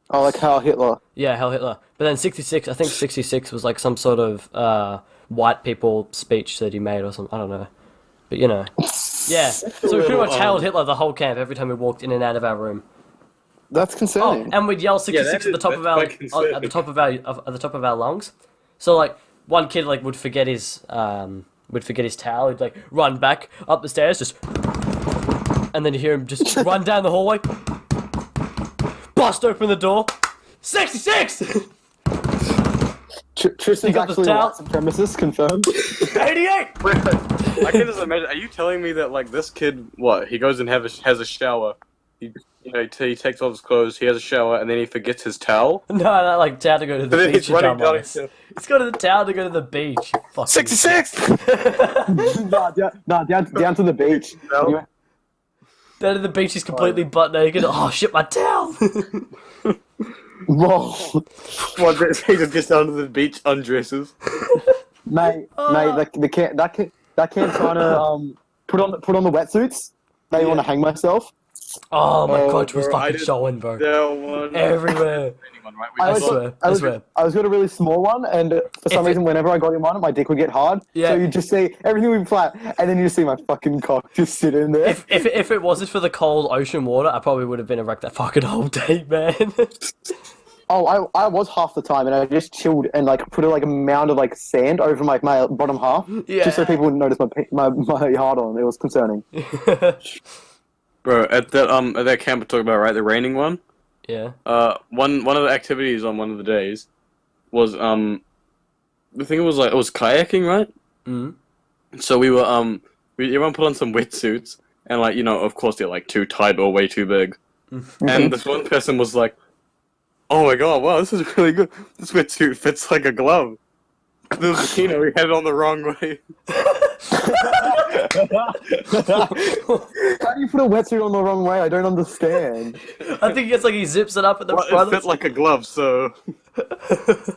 Speaker 3: Oh, like Heil Hitler.
Speaker 1: Yeah, Heil Hitler. But then 66, I think 66 was like some sort of white people speech that he made or something. I don't know. But you know. Yeah. So we pretty much hailed Hitler the whole camp every time we walked in and out of our room.
Speaker 3: That's concerning.
Speaker 1: Oh, and we'd yell 66 at the top of our lungs. So like one kid like would forget his towel. He'd like run back up the stairs, just, and then you hear him just run down the hallway, bust open the door, 66.
Speaker 3: Tristan's actually a white supremacist, confirmed.
Speaker 1: 88.
Speaker 2: I can just imagine. Are you telling me that like this kid, what he goes and has a shower? He takes off his clothes, he has a shower, and then he forgets his towel.
Speaker 1: No, not like towel to go to the beach.
Speaker 2: He's running down.
Speaker 1: He's got a towel to go to the beach. You fucking
Speaker 2: 66.
Speaker 3: down to the beach. Anyway.
Speaker 1: Down to the beach, he's completely butt naked. Oh shit, my towel!
Speaker 3: Whoa,
Speaker 2: What? He just gets down to the beach, undresses.
Speaker 3: mate, that camp trying to put on the wetsuits. They want to hang myself.
Speaker 1: Oh my god, it was
Speaker 2: bro,
Speaker 1: fucking showing, bro.
Speaker 2: One.
Speaker 1: Everywhere.
Speaker 3: I
Speaker 1: swear.
Speaker 3: was got a really small one, and for some reason, whenever I got in one, my dick would get hard.
Speaker 1: Yeah.
Speaker 3: So you just see everything would be flat, and then you just see my fucking cock just sit in there.
Speaker 1: If it wasn't for the cold ocean water, I probably would have been erect that fucking whole day, man.
Speaker 3: Oh, I was half the time, and I just chilled and like put a mound of like sand over my bottom half, just so people wouldn't notice my hard on. It was concerning.
Speaker 2: Bro, at that camp we talked about, right, the raining one.
Speaker 1: Yeah.
Speaker 2: One of the activities on one of the days was the thing was like it was kayaking, right?
Speaker 1: Mm-hmm.
Speaker 2: So we were everyone put on some wetsuits, and like of course they're like too tight or way too big.
Speaker 3: Mm-hmm.
Speaker 2: And this one person was like, "Oh my god, wow, this is really good. This wetsuit fits like a glove." The bikini, we had it on the wrong way.
Speaker 3: How do you put a wetsuit on the wrong way? I don't understand.
Speaker 1: I think it's like he zips it up at the front.
Speaker 2: It fit like a glove, so...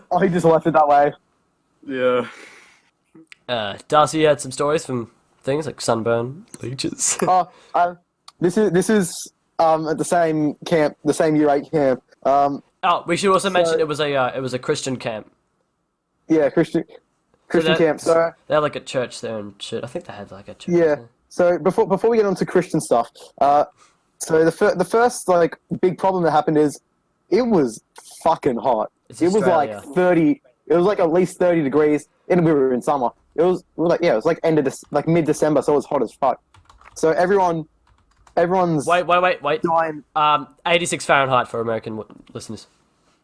Speaker 3: Oh, he just left it that way.
Speaker 2: Yeah.
Speaker 1: Darcy had some stories from things like sunburn, leeches.
Speaker 3: This is at the same camp, the same Year 8 camp.
Speaker 1: Oh, we should also mention it was a Christian camp.
Speaker 3: Yeah, Christian camp. So
Speaker 1: they had like a church there and shit. I think they had like a church.
Speaker 3: yeah.
Speaker 1: There.
Speaker 3: So before we get on to Christian stuff, so the first like big problem that happened is it was fucking hot.
Speaker 1: It's
Speaker 3: it was like
Speaker 1: Australia.
Speaker 3: 30. It was like at least 30 degrees, and we were in summer. It was like mid-December, so it was hot as fuck. So everyone's
Speaker 1: Wait.
Speaker 3: dying.
Speaker 1: 86 Fahrenheit for American listeners.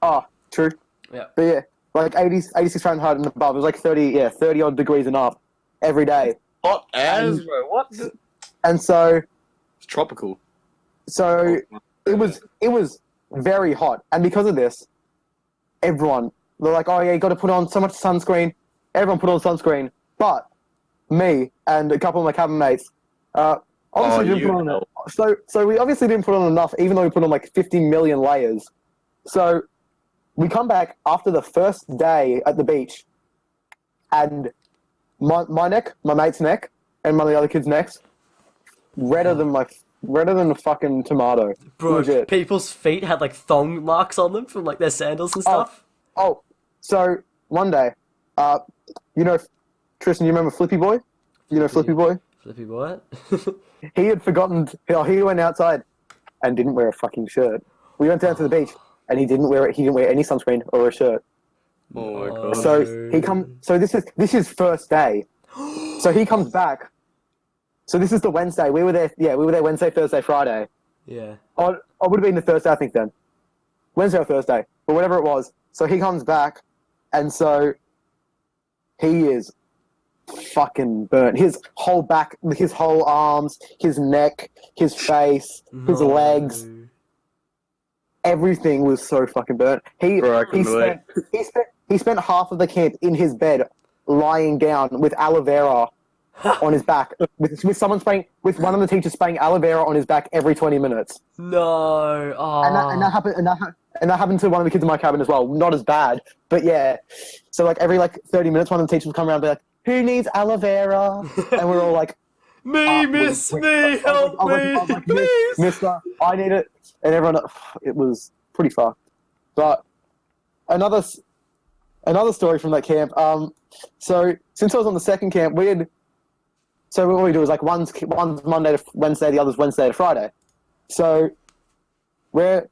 Speaker 3: Oh, true.
Speaker 1: Yeah.
Speaker 3: But yeah, like 86 Fahrenheit and above. It was like 30 odd degrees and up every day.
Speaker 2: Hot as, bro, what?
Speaker 3: And so
Speaker 2: It's tropical.
Speaker 3: it was very hot, and because of this, they're like, oh yeah, you got to put on so much sunscreen. Everyone put on sunscreen, but me and a couple of my cabin mates, obviously didn't put on so we obviously didn't put on enough, even though we put on like 50 million layers. So we come back after the first day at the beach, and my neck, my mate's neck, and one of the other kids' necks, redder than a fucking tomato.
Speaker 1: Bro,
Speaker 3: Legit.
Speaker 1: people's feet had like thong marks on them from like their sandals and stuff.
Speaker 3: So one day, Tristan, you remember Flippy Boy? You know Flippy Boy?
Speaker 1: Flippy what?
Speaker 3: He had forgotten. He went outside and didn't wear a fucking shirt. We went down to the beach and he didn't wear it. He didn't wear any sunscreen or a shirt.
Speaker 2: Oh my god.
Speaker 3: So he comes. So this is first day. So he comes back. So this is the Wednesday. We were there. Yeah, we were there Wednesday, Thursday, Friday.
Speaker 1: Yeah.
Speaker 3: Oh, it would have been the Thursday, I think. Then Wednesday or Thursday, or whatever it was. So he comes back, and so he is fucking burnt. His whole back, his whole arms, his neck, his face, his legs. Everything was so fucking burnt. He spent half of the camp in his bed, lying down with aloe vera on his back, with one of the teachers spraying aloe vera on his back every 20 minutes.
Speaker 1: No. Oh.
Speaker 3: And that happened to one of the kids in my cabin as well. Not as bad, but yeah. So like every 30 minutes, one of the teachers would come around and be like, "Who needs aloe vera?" And we're all like,
Speaker 1: "Me, miss, me, help me, please,
Speaker 3: Mister, I need it." And everyone, it was pretty fucked. But another story from that camp. So since I was on the second camp, so what we do is like one's Monday to Wednesday, the other's Wednesday to Friday. So we're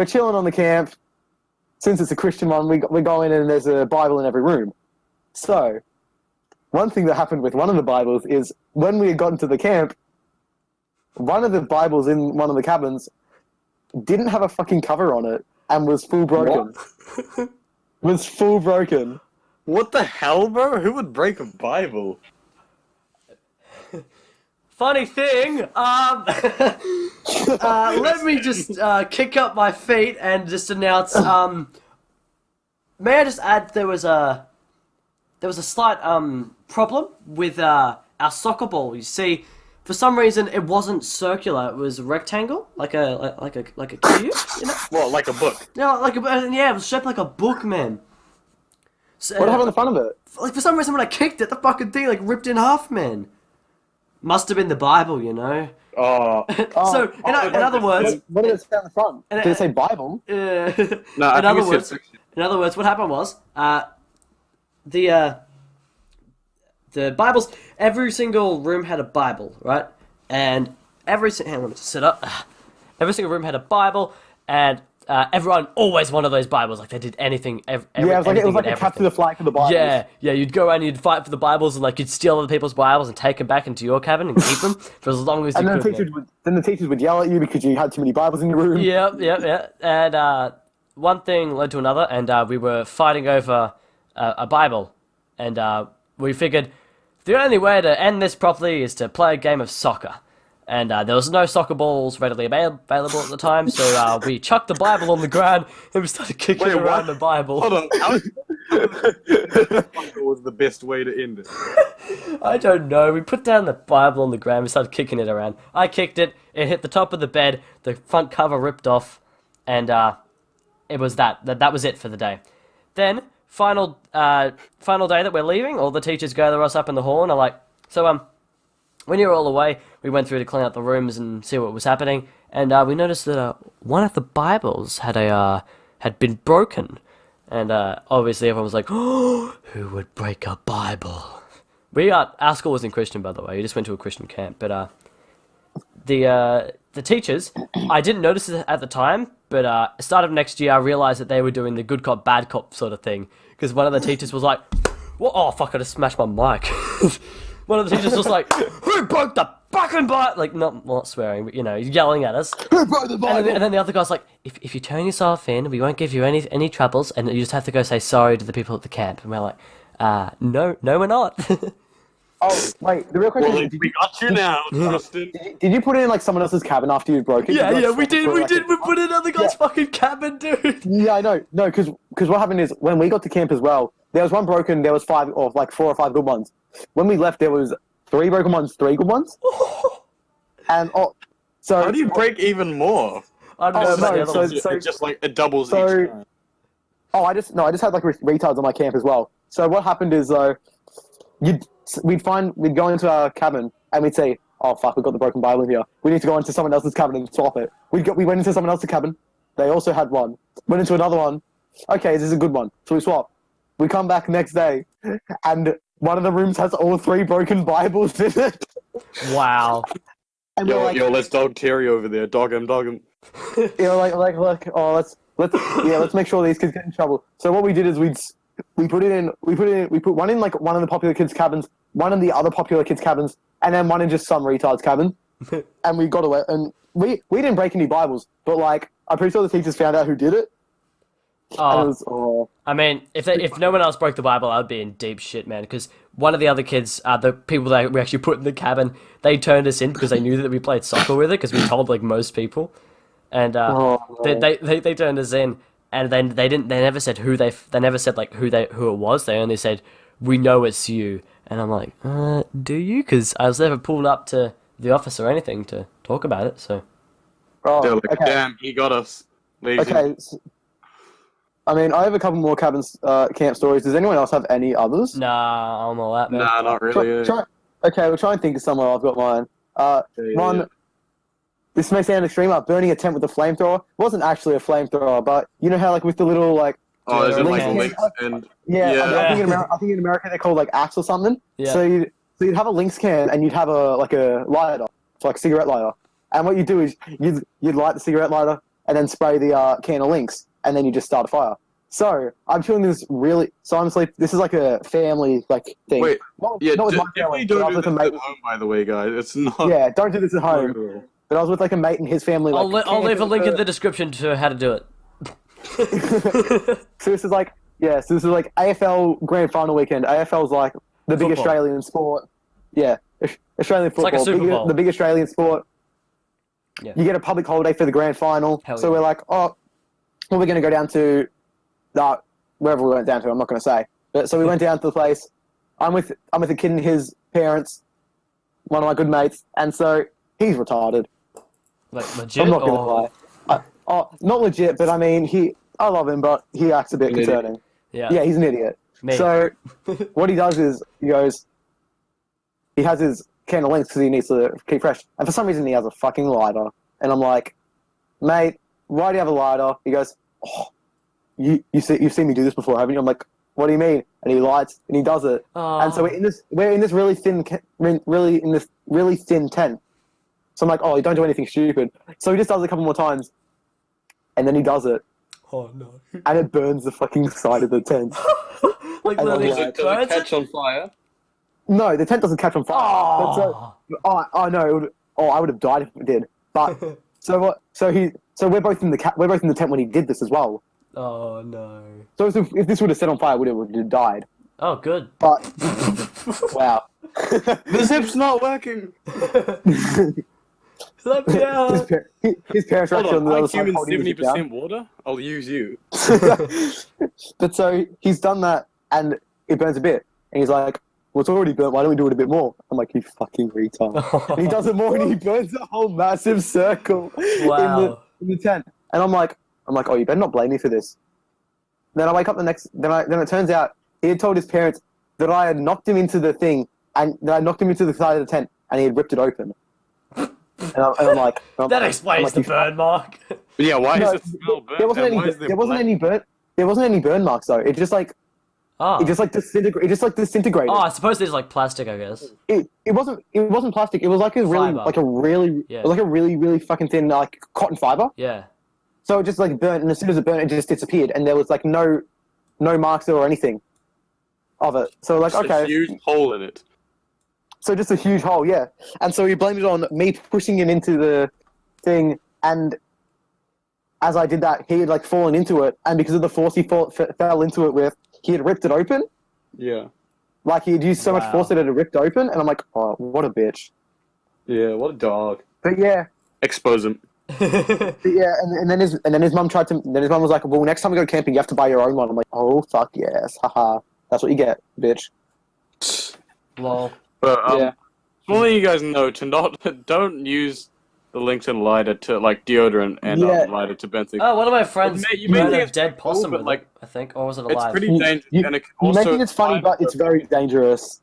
Speaker 3: chilling on the camp. Since it's a Christian one, we go in and there's a Bible in every room. So one thing that happened with one of the Bibles is when we had gotten to the camp, one of the Bibles in one of the cabins didn't have a fucking cover on it and was full broken. Was full broken.
Speaker 2: What the hell, bro? Who would break a Bible?
Speaker 1: Funny thing, let me just kick up my feet and just announce. May I just add there was a slight problem with our soccer ball. You see, for some reason it wasn't circular; it was rectangle, like a cube. You know?
Speaker 2: Well, like a book.
Speaker 1: No, it was shaped like a book, man. So,
Speaker 3: What happened in front of it?
Speaker 1: Like for some reason when I kicked it, the fucking thing ripped in half, man. Must have been the Bible, you know.
Speaker 2: Oh.
Speaker 1: So, in other words,
Speaker 3: What did it say on the front? Did it say Bible?
Speaker 2: No,
Speaker 1: in other words, what happened was the Bibles. Every single room had a Bible, right? And let me just sit up. Every single room had a Bible, and everyone always wanted those Bibles. Like they did anything. It was
Speaker 3: like a capture the flag for the Bibles.
Speaker 1: Yeah. You'd go around, and you'd fight for the Bibles, and you'd steal other people's Bibles and take them back into your cabin and keep them for as long as you could.
Speaker 3: Then the teachers would yell at you because you had too many Bibles in your room.
Speaker 1: Yeah. And one thing led to another, and we were fighting over a Bible, and we figured the only way to end this properly is to play a game of soccer. And there was no soccer balls readily available at the time, so we chucked the Bible on the ground and we started kicking around the Bible.
Speaker 2: Hold on. What was the best way to end it?
Speaker 1: I don't know. We put down the Bible on the ground, we started kicking it around. I kicked it, it hit the top of the bed, the front cover ripped off, and it was that was it for the day. Then, final day that we're leaving, all the teachers gather us up in the hall and are like, so when you were all away, we went through to clean out the rooms and see what was happening, and we noticed that one of the Bibles had been broken, and obviously everyone was like, "Oh, who would break a Bible?" Our school wasn't Christian, by the way. We just went to a Christian camp, but the teachers, I didn't notice it at the time, but at the start of next year, I realized that they were doing the good cop, bad cop sort of thing, because one of the teachers was like, "What? Oh fuck! I just smashed my mic." One of the teachers was like, "Who broke the fucking Bible?" Like, not swearing, but, yelling at us.
Speaker 3: Who broke the Bible?
Speaker 1: And then the other guy's like, if you turn yourself in, we won't give you any troubles, and you just have to go say sorry to the people at the camp. And we're like, no, we're not.
Speaker 3: Oh, wait, the real question is...
Speaker 2: We got you now, Justin.
Speaker 3: Did you put it in, someone else's cabin after you broke it?
Speaker 1: Yeah, we did. We put it in the other guy's fucking cabin, dude.
Speaker 3: Yeah, I know. No, because what happened is, when we got to camp as well, there was one broken. There was 5 or like 4 or 5 good ones. When we left, there was 3 broken ones, 3 good ones, and so
Speaker 2: How do you break even more?
Speaker 1: I don't know
Speaker 3: Oh,
Speaker 1: about
Speaker 3: no,
Speaker 1: the other
Speaker 3: so-
Speaker 1: ones.
Speaker 2: It's just like it doubles
Speaker 3: so-
Speaker 2: each time.
Speaker 3: I just had like retards on my camp as well. So what happened is we'd go into our cabin and we'd say, oh fuck, we've got the broken Bible in here. We need to go into someone else's cabin and swap it. We went into someone else's cabin. They also had one. Went into another one. Okay, this is a good one. So we swap. We come back next day, and one of the rooms has all 3 broken Bibles in it.
Speaker 1: Wow.
Speaker 3: And we're like,
Speaker 2: Let's dog Terry over there. Dog him.
Speaker 3: you know, like, look, oh, let's make sure these kids get in trouble. So what we did is we put one in like one of the popular kids' cabins, one in the other popular kids' cabins, and then one in just some retard's cabin. And we got away, and we didn't break any Bibles, but like I'm pretty sure the teachers found out who did it. And it was,
Speaker 1: I mean, if no one else broke the Bible, I'd be in deep shit, man. Because one of the other kids, the people that we actually put in the cabin, they turned us in because they knew that we played soccer with it. Because we told like most people, and they turned us in, and then they never said who they never said like who it was. They only said we know it's you, and I'm like, do you? Because I was never pulled up to the office or anything to talk about it. So
Speaker 2: They're like,
Speaker 3: okay.
Speaker 2: damn, he got us. Lazy.
Speaker 3: Okay. I mean, I have a couple more camp stories. Does anyone else have any others?
Speaker 1: nah, I'm all that, man.
Speaker 2: Nah, not really.
Speaker 3: Okay, we'll try and think of somewhere. I've got mine. One. This may sound extreme, burning a tent with a flamethrower. It wasn't actually a flamethrower, but you know how like with the little like
Speaker 2: Oh, is it like
Speaker 3: links
Speaker 2: links and
Speaker 3: yeah. I think in America they're called like axe or something.
Speaker 1: Yeah.
Speaker 3: So you'd have a Lynx can and you'd have a lighter, so like cigarette lighter. And what you do is you'd light the cigarette lighter and then spray the can of Lynx, and then you just start a fire. So I'm feeling this really. So I'm sleep. This is like a family like thing.
Speaker 2: Wait,
Speaker 3: not
Speaker 2: yeah,
Speaker 3: with my
Speaker 2: definitely
Speaker 3: family, but I
Speaker 2: don't
Speaker 3: was
Speaker 2: do
Speaker 3: with
Speaker 2: this
Speaker 3: a
Speaker 2: at
Speaker 3: mate.
Speaker 2: home, by the way, guys. It's not.
Speaker 3: Yeah, don't do this at home. But I was with like a mate and his family. Like,
Speaker 1: I'll leave a link in the description to how to do it.
Speaker 3: So this is like AFL Grand Final weekend. AFL's like the big
Speaker 1: Football.
Speaker 3: Australian sport. Yeah, Australian football.
Speaker 1: like a Super Bowl.
Speaker 3: The big Australian sport.
Speaker 1: Yeah.
Speaker 3: You get a public holiday for the Grand Final.
Speaker 1: Hell
Speaker 3: So
Speaker 1: yeah.
Speaker 3: we're like, oh, well, we're going to go down to wherever we went down to. I'm not going to say. But so we went down to the place. I'm with a kid and his parents, one of my good mates, and so he's retarded.
Speaker 1: Like legit.
Speaker 3: I'm not going to
Speaker 1: or...
Speaker 3: lie. Not legit, but I mean, I love him, but he acts a bit
Speaker 2: An idiot.
Speaker 3: concerning.
Speaker 1: Yeah.
Speaker 3: Yeah, he's an idiot.
Speaker 1: Me.
Speaker 3: So what he does is he has his can of Lynx because he needs to keep fresh, and for some reason he has a fucking lighter. And I'm like, mate, why do you have a lighter? He goes, oh, you've seen me do this before, haven't you? I'm like, what do you mean? And he lights and he does it.
Speaker 1: Oh.
Speaker 3: And so we're in this really thin tent. So I'm like, oh, you don't do anything stupid. So he just does it a couple more times, and then he does it,
Speaker 1: Oh no.
Speaker 3: and it burns the fucking side of the tent.
Speaker 1: Like
Speaker 3: And
Speaker 1: literally
Speaker 3: does it
Speaker 1: burns it?
Speaker 2: on fire?
Speaker 3: No, the tent doesn't catch on fire.
Speaker 1: Oh.
Speaker 3: Oh no! I would have died if it did. But so what? So we're both in the tent when he did this as well.
Speaker 1: Oh no.
Speaker 3: So if this would have set on fire, would have died.
Speaker 1: Oh good.
Speaker 3: But wow,
Speaker 2: The zip's not working.
Speaker 1: Let me out.
Speaker 3: his parents are
Speaker 2: Hold
Speaker 3: actually on
Speaker 2: on,
Speaker 3: the
Speaker 2: I'm
Speaker 3: other side
Speaker 2: human
Speaker 3: holding his
Speaker 2: 70% water. I'll use you.
Speaker 3: down. But so he's done that, and it burns a bit, and he's like, "Well, it's already burnt. Why don't we do it a bit more?" I'm like, "You fucking retard!" And he does it more, and he burns a whole massive circle
Speaker 1: Wow.
Speaker 3: in the tent. And I'm like, "Oh, you better not blame me for this." Then I wake up the next. Then it turns out he had told his parents that I had knocked him into the thing, and that I knocked him into the side of the tent, and he had ripped it open. And I'm like,
Speaker 1: That explains the burn mark.
Speaker 2: Yeah, why
Speaker 3: No,
Speaker 2: is it smell burnt?
Speaker 3: There wasn't
Speaker 2: and
Speaker 3: any.
Speaker 2: why is
Speaker 3: There wasn't any burn. There wasn't any burn marks though. It just like
Speaker 1: Oh.
Speaker 3: it just like disintegrated. It just like disintegrated.
Speaker 1: Oh, I suppose it's like plastic, I guess.
Speaker 3: It wasn't plastic. It was like a really
Speaker 1: Fiber.
Speaker 3: it was like a really fucking thin like cotton fiber.
Speaker 1: Yeah.
Speaker 3: So it just like burnt, and as soon as it burnt, it just disappeared, and there was like no marks or anything of it. So like
Speaker 2: Just
Speaker 3: okay,
Speaker 2: a huge hole in it.
Speaker 3: so just a huge hole, yeah. And so he blamed it on me pushing him into the thing, and as I did that, he had like fallen into it, and because of the force he fell into it with, he had ripped it open.
Speaker 2: Yeah.
Speaker 3: Like he had used so much
Speaker 1: Wow.
Speaker 3: force that it had ripped open, and I'm like, oh, what a bitch.
Speaker 2: Yeah, what a dog.
Speaker 3: But yeah.
Speaker 2: Expose him.
Speaker 3: Yeah, and then his mum was like, well, next time we go camping, you have to buy your own one. I'm like, oh fuck yes, haha, That's what you get, bitch.
Speaker 1: Lol.
Speaker 2: But
Speaker 3: Yeah.
Speaker 2: just want to let you guys know to don't use the LinkedIn lighter to like deodorant and
Speaker 3: Yeah.
Speaker 2: lighter to benzene.
Speaker 1: Oh, one of my friends
Speaker 2: You may
Speaker 1: burned
Speaker 2: think
Speaker 1: a
Speaker 2: it's
Speaker 1: dead
Speaker 2: cool,
Speaker 1: possum
Speaker 2: but,
Speaker 1: with
Speaker 2: like,
Speaker 1: it, I think, or was it
Speaker 2: It's
Speaker 1: alive?
Speaker 2: pretty dangerous, and it can
Speaker 3: You
Speaker 2: also
Speaker 3: may think it's funny, but it's very dangerous.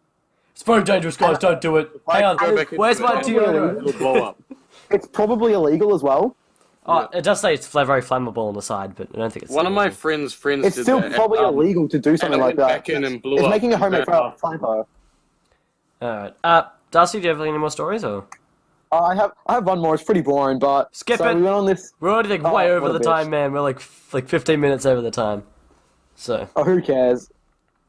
Speaker 1: It's very dangerous, guys. Don't do it. Hang on.
Speaker 2: Go back into
Speaker 1: Where's
Speaker 2: it,
Speaker 1: my deodorant?
Speaker 2: It'll blow up.
Speaker 3: It's probably illegal as well.
Speaker 1: Oh, it does say it's very flammable on the side, but I don't think it's.
Speaker 2: One of my
Speaker 1: illegal.
Speaker 2: friends
Speaker 3: It's
Speaker 2: did
Speaker 3: still
Speaker 2: that,
Speaker 3: probably
Speaker 2: and,
Speaker 3: illegal to do something
Speaker 2: it
Speaker 3: like
Speaker 2: went
Speaker 3: that.
Speaker 2: back in and blew
Speaker 3: It's
Speaker 2: up
Speaker 3: making a
Speaker 2: and
Speaker 3: homemade
Speaker 2: burned
Speaker 3: flamethrower.
Speaker 1: All right. Darcy, do you have any more stories or?
Speaker 3: I have one more. It's pretty boring, but
Speaker 1: Skip
Speaker 3: so
Speaker 1: it.
Speaker 3: we went on this.
Speaker 1: We're already like
Speaker 3: Oh,
Speaker 1: way over
Speaker 3: what a
Speaker 1: the
Speaker 3: bitch.
Speaker 1: time, man. We're like 15 minutes over the time. So.
Speaker 3: Oh, who cares?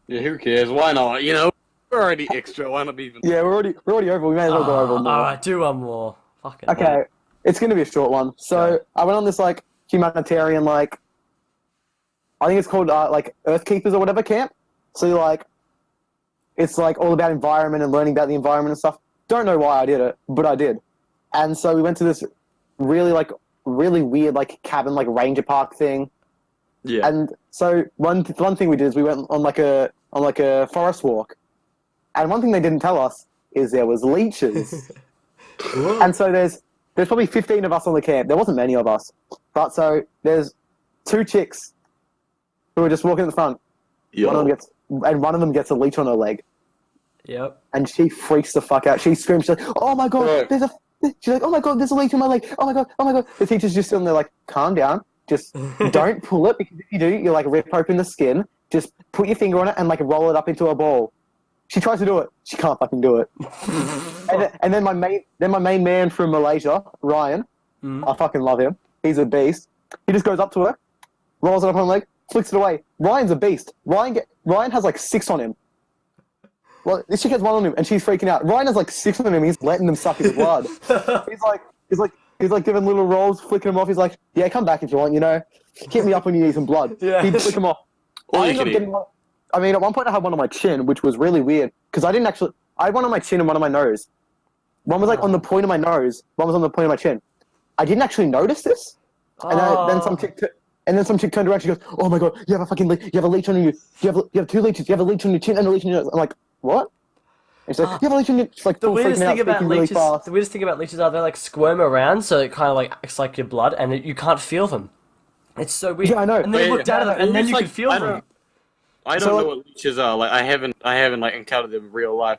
Speaker 2: Yeah, who cares? Why not? You know, we're already extra. Why not be even?
Speaker 3: Yeah, we're already over. We may as well go over more.
Speaker 1: Alright, do one more. Fucking hell.
Speaker 3: Okay, it's gonna be a short one. So
Speaker 1: Okay.
Speaker 3: I went on this like humanitarian like, I think it's called like Earth Keepers or whatever camp. So like, it's like all about environment and learning about the environment and stuff. Don't know why I did it, but I did. And so we went to this really weird like cabin like ranger park thing.
Speaker 2: Yeah.
Speaker 3: And so one thing we did is we went on like a forest walk, and one thing they didn't tell us is there was leeches. And so there's probably 15 of us on the camp. There wasn't many of us, but so there's 2 chicks who are just walking in the front. One of them gets a leech on her leg,
Speaker 1: Yep.
Speaker 3: and she freaks the fuck out. She screams, she's like, "Oh my god,
Speaker 2: Right.
Speaker 3: She's like, "Oh my god, there's a leech on my leg! Oh my god, oh my god!" The teacher's just sitting there like, "Calm down, just don't pull it, because if you do, you like rip open the skin. Just put your finger on it and like roll it up into a ball." She tries to do it, she can't fucking do it. and then my main man from Malaysia, Ryan, I fucking love him. He's a beast. He just goes up to her, rolls it up on her leg, flicks it away. Ryan's a beast. Ryan has like 6 on him. Well, this chick has 1 on him, and she's freaking out. Ryan has like 6 on him. He's letting them suck his blood. He's like giving little rolls, flicking them off. He's like, "Yeah, come back if you want. You know, hit me up when you need some blood."
Speaker 1: Yeah.
Speaker 3: He'd flick them off.
Speaker 2: All
Speaker 3: I
Speaker 2: you
Speaker 3: ended up
Speaker 2: can
Speaker 3: getting one. I mean, at one point I had one on my chin, which was really weird because I had one on my chin and one on my nose. One was like on the point of my nose. One was on the point of my chin. I didn't actually notice this, and then some chick. And then some chick turned around. She goes, "Oh my god, you have you have a leech on you. You have 2 leeches. You have a leech on your chin and a leech on your nose." I'm like, "What?" And she's like, "You have a leech on your." She's like,
Speaker 1: The
Speaker 3: full
Speaker 1: weirdest
Speaker 3: freaking out,
Speaker 1: thing about
Speaker 3: speaking really
Speaker 1: leeches,
Speaker 3: fast.
Speaker 1: the weirdest thing about leeches are they like squirm around, so it kind of like acts like your blood, and you can't feel them. It's so weird.
Speaker 3: Yeah, I know.
Speaker 1: And then you look down at them, and then you can feel
Speaker 2: I
Speaker 1: them.
Speaker 2: don't, I don't
Speaker 3: So,
Speaker 2: know
Speaker 3: like-
Speaker 2: what leeches are. Like, I haven't like encountered them in real life.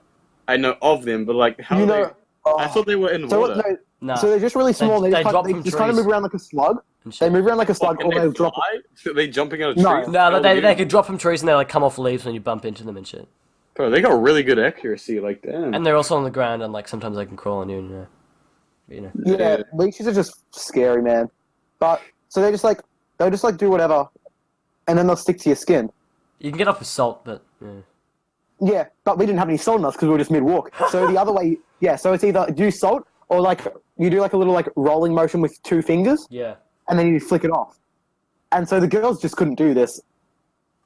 Speaker 2: I know of them, but like, how
Speaker 3: You
Speaker 2: are
Speaker 3: know,
Speaker 2: they? I thought they were in
Speaker 3: so
Speaker 2: water.
Speaker 3: no,
Speaker 1: Nah.
Speaker 3: so they're just really small.
Speaker 1: They
Speaker 3: They
Speaker 1: drop
Speaker 3: just
Speaker 1: from
Speaker 3: kind of
Speaker 1: trees.
Speaker 3: move around like a slug.
Speaker 1: And shit.
Speaker 3: They move around like a slug,
Speaker 2: Can
Speaker 3: or
Speaker 2: they
Speaker 3: they drop.
Speaker 2: fly? Are they jumping out of
Speaker 3: No.
Speaker 2: trees?
Speaker 1: No, but they
Speaker 2: Buildings?
Speaker 1: could drop from trees and they like come off leaves when you bump into them and shit.
Speaker 2: Bro, they got really good accuracy. Like, damn.
Speaker 1: And they're also on the ground, and like sometimes they can crawl on you. And, you know.
Speaker 3: Yeah, leeches are just scary, man. But so they'll just like do whatever, and then they'll stick to your skin.
Speaker 1: You can get off with salt, but yeah.
Speaker 3: Yeah, but we didn't have any salt in us because we were just mid-walk. So the other way, yeah, so it's either do salt or like you do like a little like rolling motion with 2 fingers,
Speaker 1: Yeah.
Speaker 3: and then you flick it off. And so the girls just couldn't do this.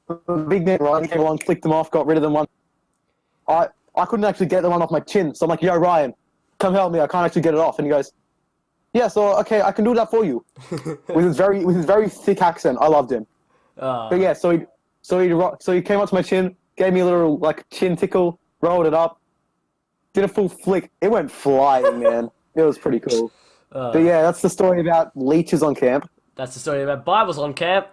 Speaker 3: The big man Ryan came along, flicked them off, got rid of them one. I couldn't actually get the one off my chin, so I'm like, "Yo, Ryan, come help me. I can't actually get it off." And he goes, "Yeah, so okay, I can do that for you." with his very thick accent. I loved him. But yeah, so he came up to my chin, gave me a little like chin tickle, rolled it up, did a full flick. It went flying, man. It was pretty cool. But yeah, that's the story about leeches on camp.
Speaker 1: That's the story about Bibles on camp.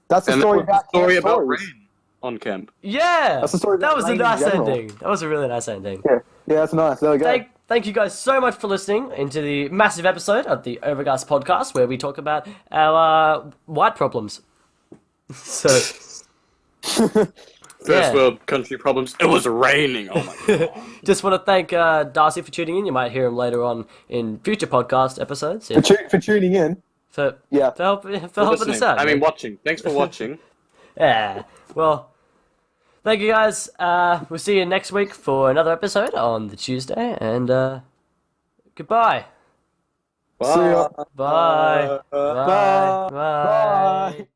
Speaker 3: That's the
Speaker 2: And
Speaker 3: story
Speaker 2: that was the story
Speaker 3: camp
Speaker 2: about
Speaker 3: stories.
Speaker 2: rain on camp.
Speaker 1: Yeah.
Speaker 3: That's the story
Speaker 1: That
Speaker 3: about
Speaker 1: was a
Speaker 3: rain in
Speaker 1: nice
Speaker 3: general.
Speaker 1: ending. That was a really nice ending.
Speaker 3: Yeah, that's nice. There we go.
Speaker 1: Thank you guys so much for listening into the massive episode of the OverCast podcast where we talk about our white problems. So,
Speaker 2: First world country problems. It was raining. Oh my god.
Speaker 1: just want to thank Darcy for tuning in. You might hear him later on in future podcast episodes.
Speaker 3: For tuning in.
Speaker 1: For
Speaker 3: Yeah.
Speaker 1: helping us out.
Speaker 2: I mean,
Speaker 1: man.
Speaker 2: watching. Thanks for watching.
Speaker 1: Yeah. Well, thank you guys. We'll see you next week for another episode on the Tuesday, and goodbye.
Speaker 3: See ya.
Speaker 1: Bye. Bye.
Speaker 3: Bye.
Speaker 1: Bye.